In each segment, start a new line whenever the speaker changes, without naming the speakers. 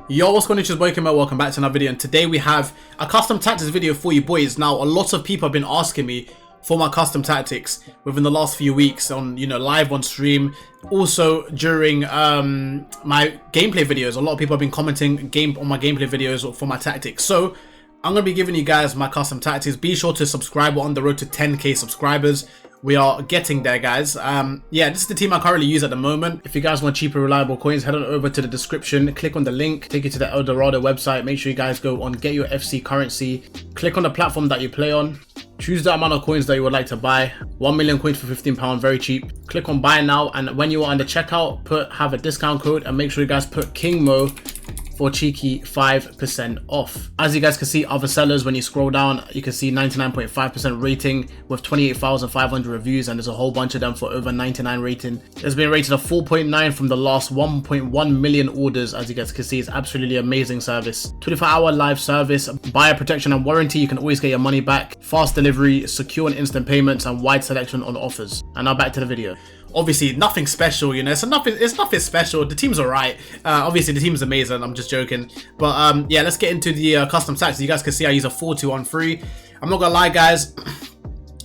Yo, what's going on? It's your boy KingMo. Welcome back to another video, and today we have a custom tactics video for you boys. Now, a lot of people have been asking me for my custom tactics within the last few weeks on, live on stream, also during my gameplay videos. A lot of people have been commenting on my gameplay videos for my tactics. So I'm going to be giving you guys my custom tactics. Be sure to subscribe. We're on the road to 10k subscribers. We are getting there, guys. Yeah, this is the team I currently use at the moment. If you guys want cheaper, reliable coins, head on over to the description. Click on the link, take you to the Eldorado website. Make sure you guys go on Get Your FC Currency. Click on the platform that you play on. Choose the amount of coins that you would like to buy. 1 million coins for £15, very cheap. Click on buy now, and when you are on the checkout, have a discount code, and make sure you guys put KingMo for cheeky 5% off. As you guys can see, other sellers, when you scroll down, you can see 99.5% rating with 28,500 reviews, and there's a whole bunch of them for over 99 rating. It's been rated a 4.9 from the last 1.1 million orders. As you guys can see, it's absolutely amazing service. 24-hour live service, buyer protection and warranty. You can always get your money back. Fast delivery, secure and instant payments, and wide selection on offers. And now back to the video. Obviously, nothing special, it's nothing special. The team's alright. Obviously, the team's amazing. I'm just joking. But yeah, let's get into the custom tactics. You guys can see I use a 4-2-1-3. I'm not gonna lie, guys.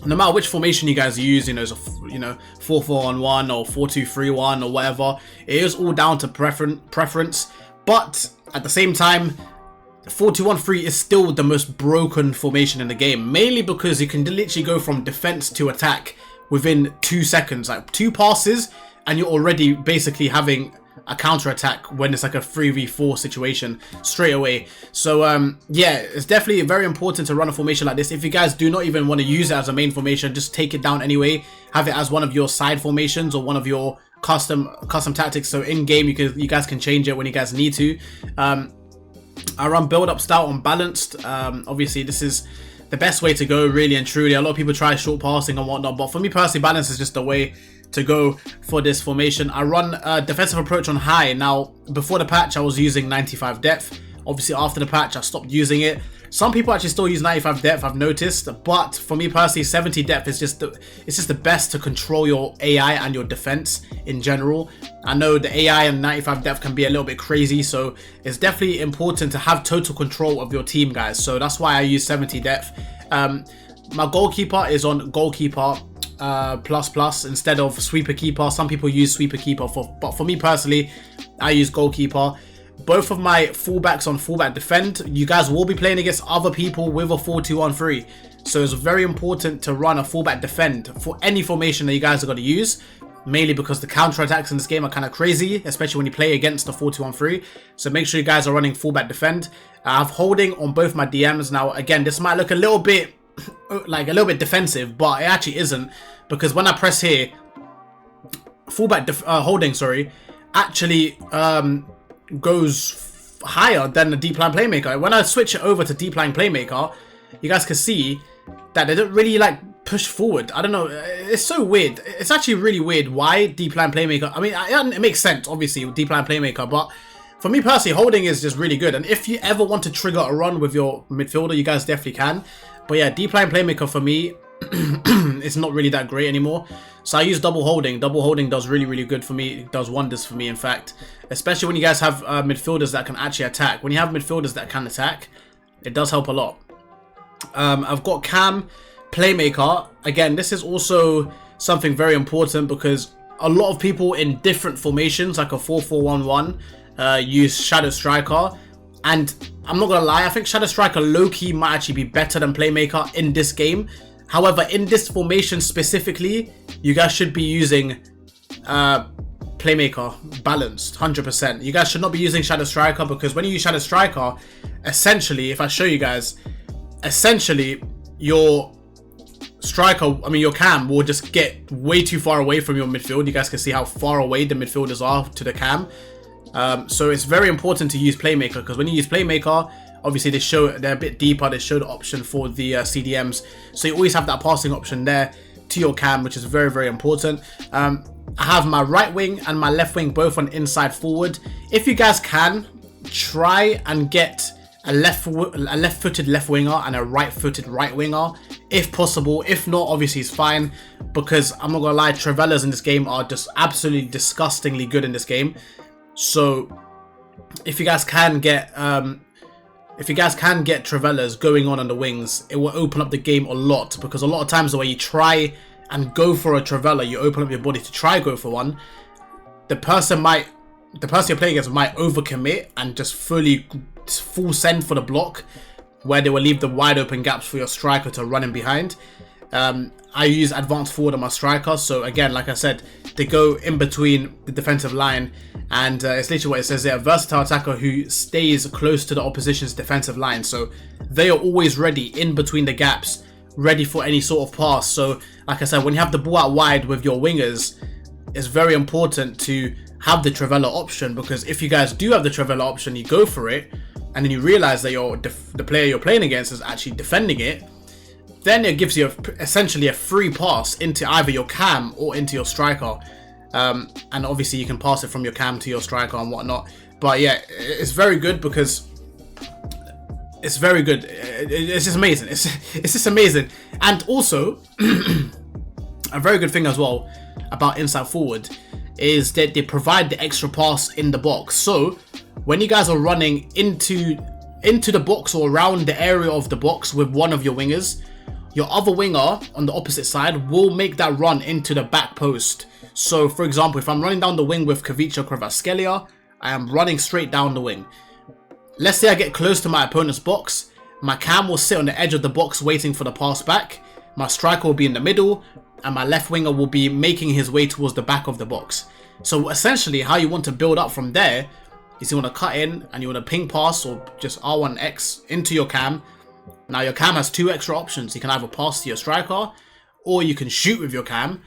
No matter which formation you guys use, it's a 4-4-1 or 4-2-3-1 or whatever. It is all down to preference. But at the same time, 4-2-1-3 is still the most broken formation in the game, mainly because you can literally go from defense to attack within 2 seconds, like 2 passes, and you're already basically having a counter attack when it's like a 3v4 situation straight away. So yeah, it's definitely very important to run a formation like this. If you guys do not even want to use it as a main formation, just take it down anyway. Have it as one of your side formations or one of your custom tactics. So in game, you guys can change it when you guys need to. I run build up style on balanced. Obviously, this is the best way to go, really and truly. A lot of people try short passing and whatnot, but for me personally, balance is just the way to go for this formation. I run a defensive approach on high. Now, before the patch, I was using 95 depth. Obviously, after the patch, I stopped using it. Some people actually still use 95 depth, I've noticed, but for me personally, 70 depth is just the best to control your AI and your defense in general. I know the AI and 95 depth can be a little bit crazy, so it's definitely important to have total control of your team, guys. So that's why I use 70 depth. My goalkeeper is on goalkeeper plus instead of sweeper keeper. Some people use sweeper keeper, but for me personally, I use goalkeeper. Both of my fullbacks on fullback defend. You guys will be playing against other people with a 4-2-1-3, so it's very important to run a fullback defend for any formation that you guys are going to use, mainly because the counter attacks in this game are kind of crazy, especially when you play against a 4-2-1-3. So make sure you guys are running fullback defend. I have holding on both my DMs. Now again, this might look a little bit defensive, but it actually isn't, because when I press here, fullback holding, actually goes higher than the deep line playmaker. When I switch it over to deep line playmaker, you guys can see that they don't really push forward. I don't know, it's so weird. It's actually really weird why deep line playmaker. I mean, it makes sense obviously with deep line playmaker, but for me personally, holding is just really good. And if you ever want to trigger a run with your midfielder, you guys definitely can. But yeah, deep line playmaker for me it's not really that great anymore, so I use double holding. Double holding does really good for me. It does wonders for me, in fact, especially when you guys have midfielders that can actually attack. When you have midfielders that can attack, it does help a lot. I've got cam playmaker. Again, this is also something very important because a lot of people in different formations, like a 4-4-1-1, use shadow striker. And I'm not gonna lie, I think shadow striker low-key might actually be better than playmaker in this game. However, in this formation specifically, you guys should be using playmaker balanced 100%. You guys should not be using shadow striker, because when you use shadow striker, essentially, if I show you guys, essentially your striker, your cam will just get way too far away from your midfield. You guys can see how far away the midfielders are to the cam. So it's very important to use playmaker, because when you use playmaker, obviously they're a bit deeper. They show the option for the CDMs, so you always have that passing option there to your cam, which is very important. I have my right wing and my left wing both on inside forward. If you guys can, try and get a left-footed left winger and a right-footed right winger if possible. If not, obviously it's fine, because I'm not gonna lie, Travellas in this game are just absolutely disgustingly good in this game. So if you guys can get Travellas going on the wings, it will open up the game a lot, because a lot of times the way you try and go for a Travella, you open up your body to try go for one, the person you're playing against might overcommit and just full send for the block, where they will leave the wide open gaps for your striker to run in behind. I use advanced forward on my striker, so again, like I said, they go in between the defensive line, and it's literally what it says there: a versatile attacker who stays close to the opposition's defensive line. So they are always ready in between the gaps, ready for any sort of pass. So like I said, when you have the ball out wide with your wingers, it's very important to have the Travella option, because if you guys do have the Travella option, you go for it, and then you realize that the player you're playing against is actually defending it, then it gives you essentially a free pass into either your cam or into your striker. And obviously you can pass it from your cam to your striker and whatnot. But yeah, it's very good, because it's very good. It's just amazing. It's just amazing. And also, a very good thing as well about inside forward is that they provide the extra pass in the box. So when you guys are running into the box or around the area of the box with one of your wingers, your other winger on the opposite side will make that run into the back post. So for example, if I'm running down the wing with Kavicha Kvaratskhelia, I am running straight down the wing. Let's say I get close to my opponent's box, my cam will sit on the edge of the box waiting for the pass back, my striker will be in the middle, and my left winger will be making his way towards the back of the box. So essentially how you want to build up from there is you want to cut in and you want to ping pass or just R1X into your cam. Now your cam has two extra options. You can either pass to your striker, or you can shoot with your cam,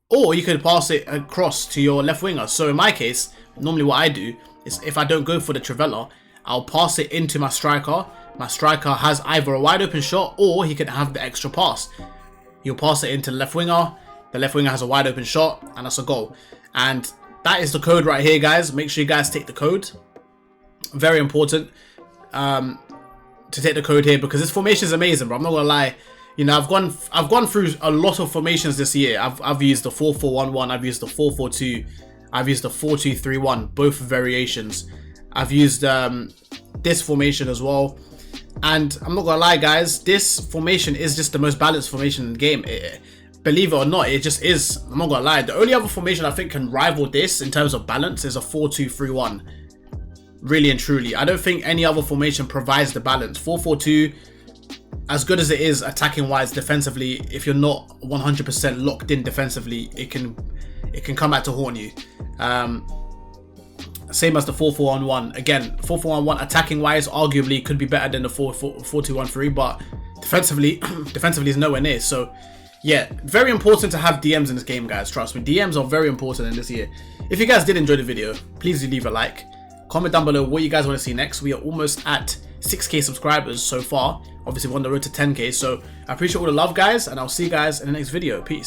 or you can pass it across to your left winger. So in my case, normally what I do is, if I don't go for the Travella, I'll pass it into my striker. My striker has either a wide open shot, or he can have the extra pass. He'll pass it into the left winger has a wide open shot, and that's a goal. And that is the code right here, guys. Make sure you guys take the code. Very important to take the code here, because this formation is amazing, bro. I'm not gonna lie. You know, I've gone through a lot of formations this year. I've used the 4-4-1-1, I've used the 4-4-2, I've used the 4-2-3-1, both variations. I've used this formation as well. And I'm not gonna lie, guys, this formation is just the most balanced formation in the game. Believe it or not, it just is. I'm not gonna lie. The only other formation I think can rival this in terms of balance is a 4-2-3-1. Really and truly, I don't think any other formation provides the balance. 4-4-2, as good as it is attacking wise, defensively, if you're not 100% locked in defensively, it can come back to haunt you. Same as the 4-4-1-1. Again, 4-4-1-1 attacking wise arguably could be better than the 4-2-1-3, but defensively is nowhere near. So yeah, very important to have DMs in this game, guys. Trust me, DMs are very important in this year. If you guys did enjoy the video, please do leave a like. Comment down below what you guys want to see next. We are almost at 6k subscribers so far. Obviously we're on the road to 10k, so I appreciate all the love, guys, and I'll see you guys in the next video. Peace.